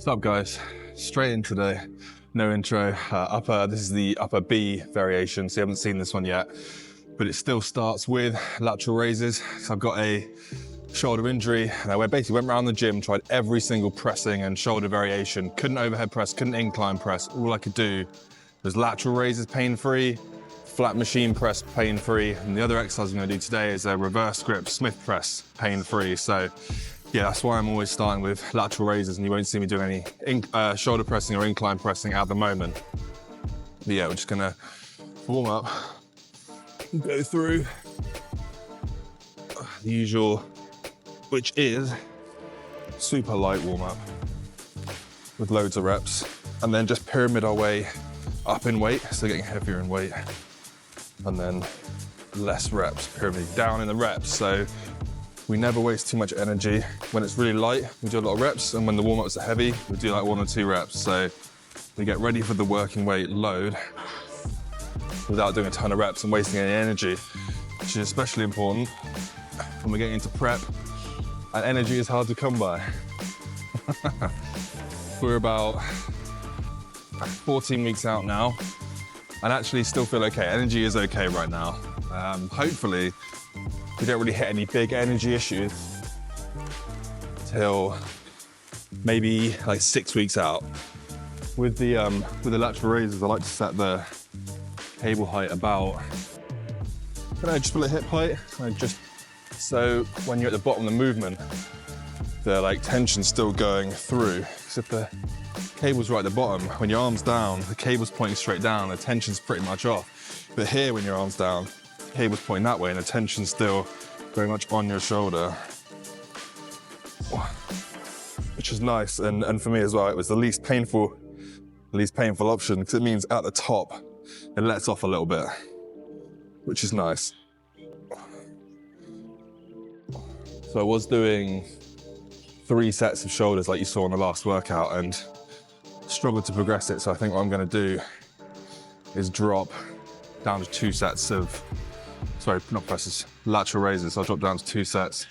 What's up, guys? Straight in today, no intro. This is the upper B variation, so you haven't seen this one yet, but it still starts with lateral raises. So I've got a shoulder injury, and I basically went around the gym, tried every single pressing and shoulder variation. Couldn't overhead press, couldn't incline press. All I could do was lateral raises pain-free, flat machine press pain-free, and the other exercise I'm gonna do today is a reverse grip Smith press pain-free. So yeah, that's why I'm always starting with lateral raises, and you won't see me doing any shoulder pressing or incline pressing at the moment. But yeah, we're just gonna warm up, go through the usual, which is super light warm up with loads of reps, and then just pyramid our way up in weight, so getting heavier in weight, and then less reps, pyramid down in the reps. So we never waste too much energy. When it's really light, we do a lot of reps, and when the warm-ups are heavy, we do like 1 or 2 reps. So we get ready for the working weight load without doing a ton of reps and wasting any energy, which is especially important when we're getting into prep, and energy is hard to come by. We're about 14 weeks out now, and actually still feel okay. Energy is okay right now. Hopefully, we don't really hit any big energy issues till maybe like 6 weeks out. With the lateral raises, I like to set the cable height about, just put a hip height, just so when you're at the bottom of the movement, the tension's still going through. Because if the cable's right at the bottom, when your arm's down, the cable's pointing straight down, the tension's pretty much off. But here, when your arm's down, cable's pointing that way and the tension's still very much on your shoulder, which is nice. And for me as well, it was the least painful option, because it means at the top it lets off a little bit, which is nice. So I was doing 3 sets of shoulders like you saw in the last workout and struggled to progress it. So I think what I'm going to do is drop down to 2 sets of, sorry, not presses, lateral raises. So I'll drop down to 2 sets.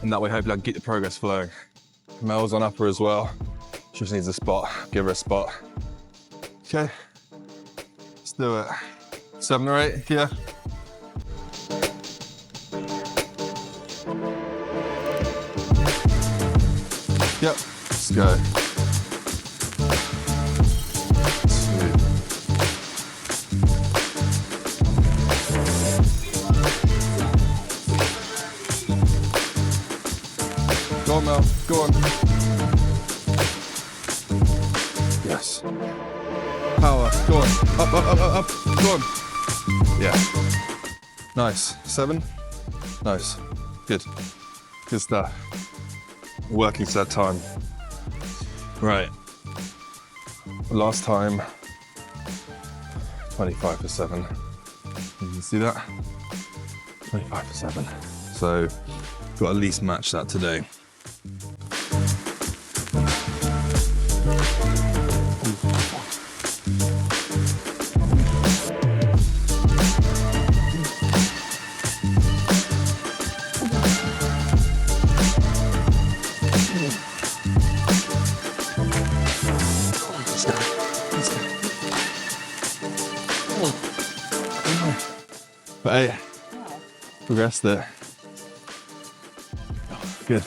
And that way, hopefully I can keep the progress flowing. Mel's on upper as well. She just needs a spot, give her a spot. Okay, let's do it. 7 or 8, yeah. Yep, let's go. Go on, Mel, go on. Yes. Power, go on. Up, up, up, up, up, go on. Yeah. Nice. 7. Nice. Good. Good stuff. Working set time. Right. Last time, 25 for 7. You can see that? 25 for 7. So, got to at least match that today. But hey, progressed it. Good.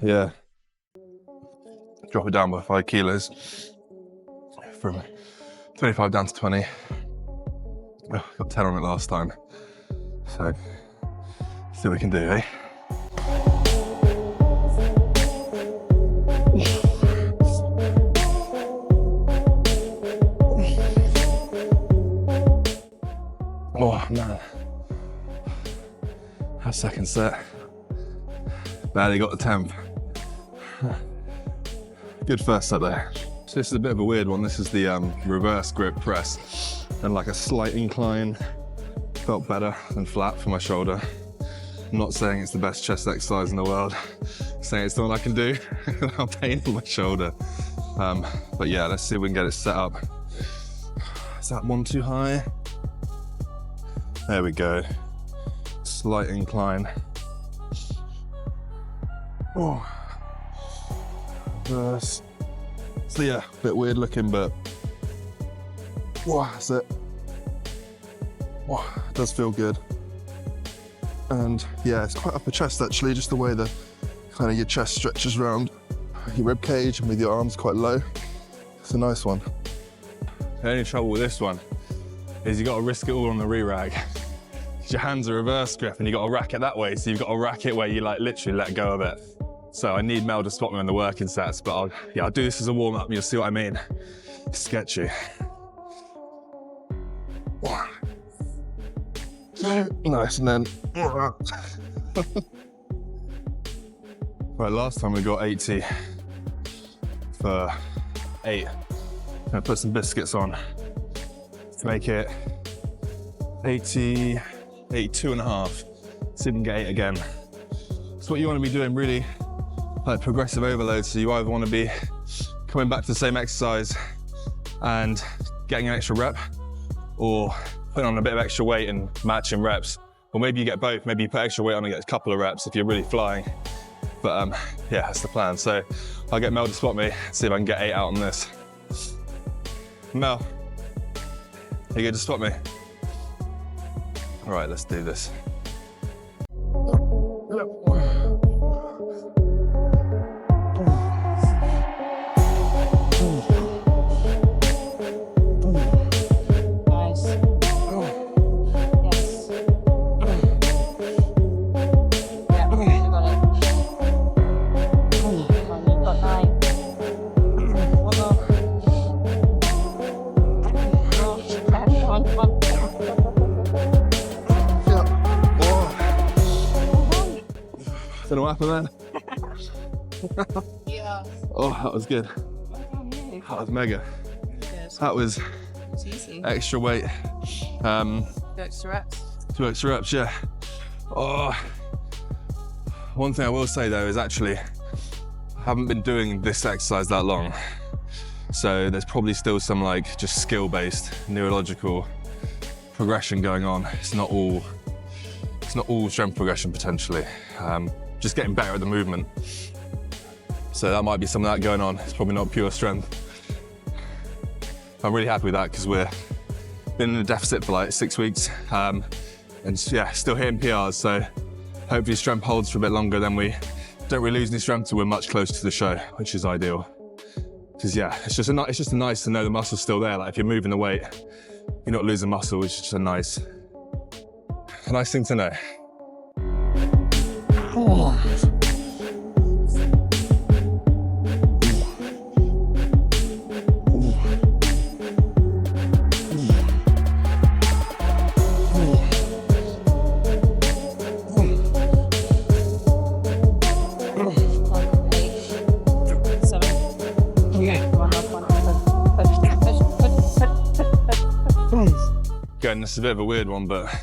Yeah. Drop it down by 5 kilos. From 25 down to 20. Oh, got 10 on it last time. So, see what we can do, eh? Oh man, our second set, barely got the 10th. Good first set there. So this is a bit of a weird one. This is the reverse grip press, and like a slight incline. Felt better than flat for my shoulder. I'm not saying it's the best chest exercise in the world, I'm saying it's the one I can do without pain in my shoulder. But yeah, let's see if we can get it set up. Is that one too high? There we go. Slight incline. Oh. reverse. So yeah, a bit weird looking, but wow, that's it. Wow, it does feel good. And yeah, it's quite upper chest actually, just the way the kind of your chest stretches around your rib cage and with your arms quite low. It's a nice one. The only trouble with this one is you got to risk it all on the re-rack. Your hands are reverse grip and you got to rack it that way, so you've got to rack it where you like literally let go of it. So I need Mel to spot me on the working sets, but I'll do this as a warm-up and you'll see what I mean. It's sketchy. Nice, and then right, last time we got 80 for 8. I'm gonna put some biscuits on to make it 80, 82 and a half. See if we can get 8 again. So what you want to be doing really, like progressive overload. So you either want to be coming back to the same exercise and getting an extra rep, or putting on a bit of extra weight and matching reps. Or maybe you get both. Maybe you put extra weight on and get a couple of reps if you're really flying. But yeah, that's the plan. So I'll get Mel to spot me, see if I can get 8 out on this. Mel, are you good to spot me? All right, let's do this. Don't know what happened then. Yeah. Oh, that was good. That was mega. Yes. That was Easy. extra weight. 2 extra reps. 2 extra reps, yeah. Oh. One thing I will say though is actually, I haven't been doing this exercise that long. So there's probably still some like just skill-based neurological progression going on. It's not all strength progression potentially. Just getting better at the movement. So that might be some of that going on. It's probably not pure strength. I'm really happy with that because we've been in a deficit for like 6 weeks. And yeah, still hitting PRs. So hopefully strength holds for a bit longer, then we don't really lose any strength till we're much closer to the show, which is ideal. Because yeah, it's just nice to know the muscle's still there. Like if you're moving the weight, you're not losing muscle, which is just a nice thing to know. Oh. Again, this is a bit of a weird one, but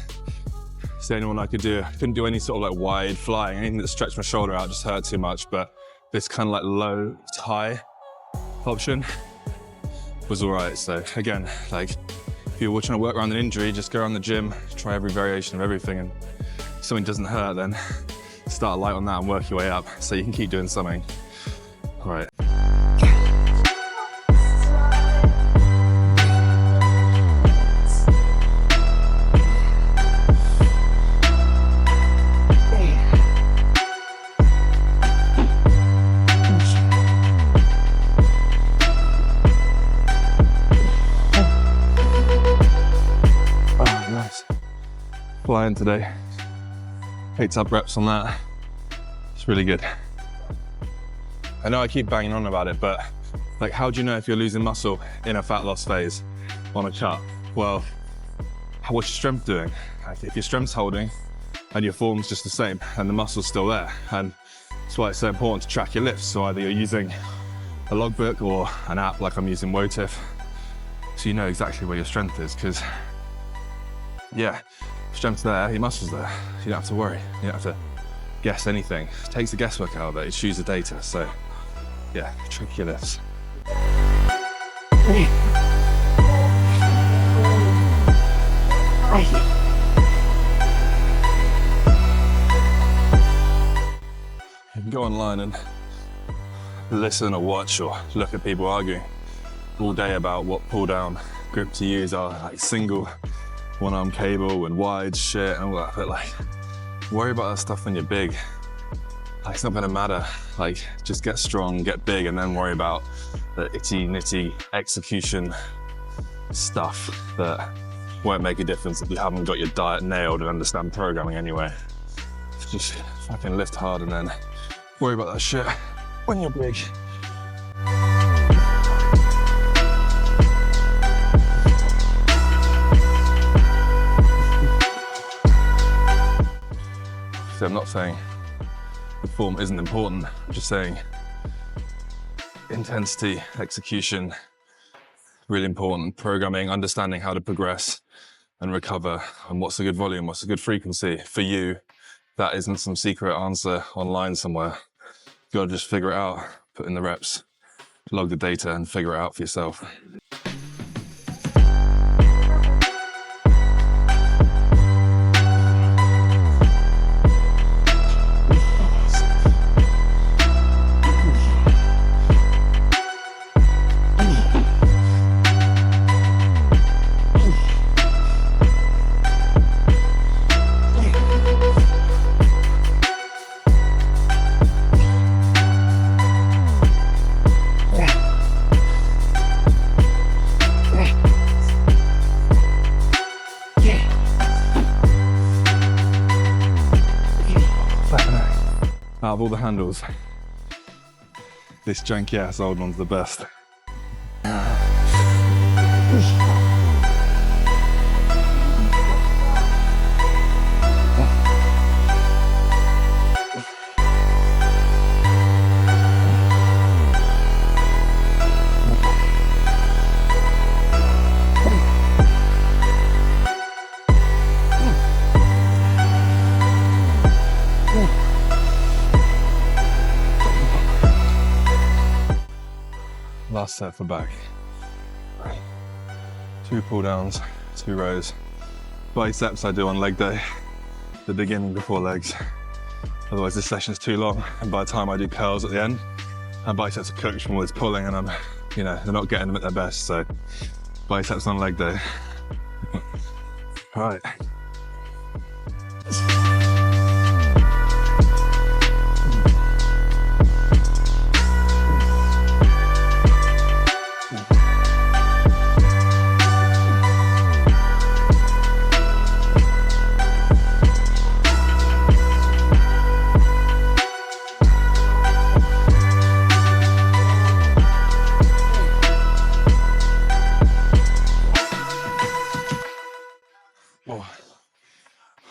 it's the only one I could do. I couldn't do any sort of like wide flying, anything that stretched my shoulder out just hurt too much, but this kind of like low to high option was all right. So again, like if you're trying to work around an injury, just go around the gym, try every variation of everything, and if something doesn't hurt, then start light on that and work your way up so you can keep doing something. All right. Flying today. 8 sub reps on that. It's really good. I know I keep banging on about it, but like, how do you know if you're losing muscle in a fat loss phase on a cut? Well, what's your strength doing? Like, if your strength's holding and your form's just the same and the muscle's still there, and that's why it's so important to track your lifts. So either you're using a logbook or an app like I'm using WOTIF, so you know exactly where your strength is, because yeah, strength's there, your muscle's there. You don't have to worry. You don't have to guess anything. It takes the guesswork out of it. It's use the data. So yeah, track your lifts. You can go online and listen or watch or look at people arguing all day about what pull down grip to use are, like single, one arm cable and wide shit and all that, but like, worry about that stuff when you're big. Like, it's not gonna matter. Like, just get strong, get big, and then worry about the itty nitty execution stuff that won't make a difference if you haven't got your diet nailed and understand programming anyway. Just fucking lift hard and then worry about that shit when you're big. So I'm not saying the form isn't important, I'm just saying intensity, execution, really important. Programming, understanding how to progress and recover, and what's a good volume, what's a good frequency for you. That isn't some secret answer online somewhere. You gotta just figure it out, put in the reps, log the data and figure it out for yourself. Out of all the handles, this janky ass old one's the best. Last set for back. 2 pull downs, 2 rows. Biceps I do on leg day, the beginning before legs. Otherwise this session's too long, and by the time I do curls at the end, and biceps are cooked from all this pulling, and I'm, you know, they're not getting them at their best, so biceps on leg day. All right.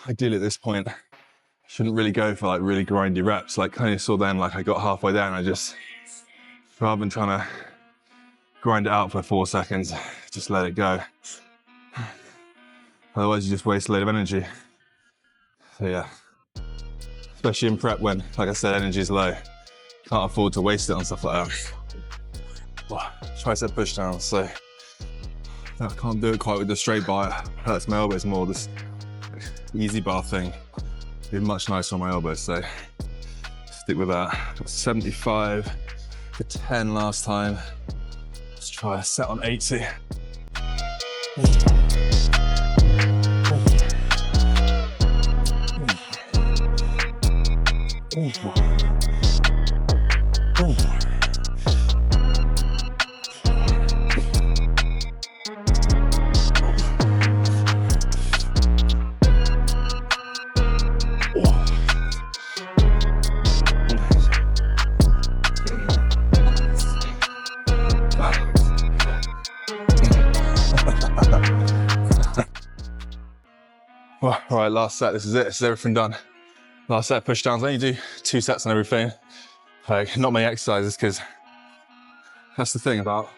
Ideally at this point, I shouldn't really go for like really grindy reps. Like kind of saw then, like I got halfway down, I just, rather than trying to grind it out for 4 seconds, just let it go. Otherwise you just waste a load of energy. So yeah, especially in prep when, like I said, energy is low. Can't afford to waste it on stuff like that. Tricep push down, so I can't do it quite with the straight bar. It hurts my elbows more. This easy bar thing be much nicer on my elbows, so stick with that. Got 75 for 10 last time. Let's try a set on 80. Well, all right, last set, this is it, this is everything done. Last set, push downs, I only do 2 sets on everything. Like, not many exercises, because that's the thing about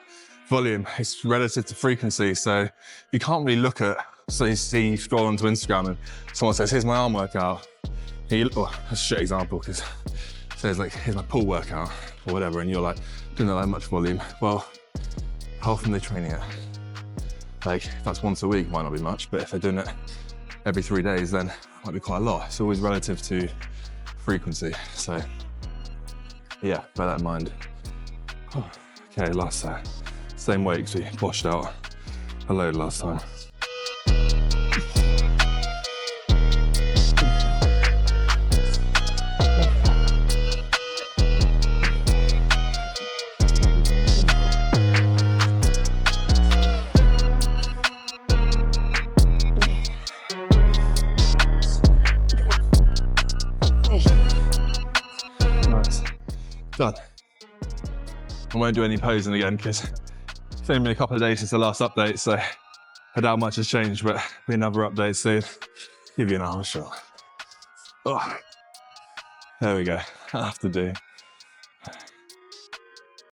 volume, it's relative to frequency, so you can't really look at, so you see, you scroll onto Instagram and someone says, here's my arm workout. Well, that's a shit example, because it says like, here's my pull workout, or whatever, and you're like, don't know that much volume. Well, how often are they training it? Like, if that's once a week, might not be much, but if they're doing it every 3 days, then it might be quite a lot. It's always relative to frequency. So yeah, bear that in mind. Okay, last set. Same weight because we washed out a load last time. Nice. Done. I won't do any posing again because it's only been a couple of days since the last update, so I doubt much has changed, but be another update soon. Give you an arm shot. Oh, there we go. I have to do.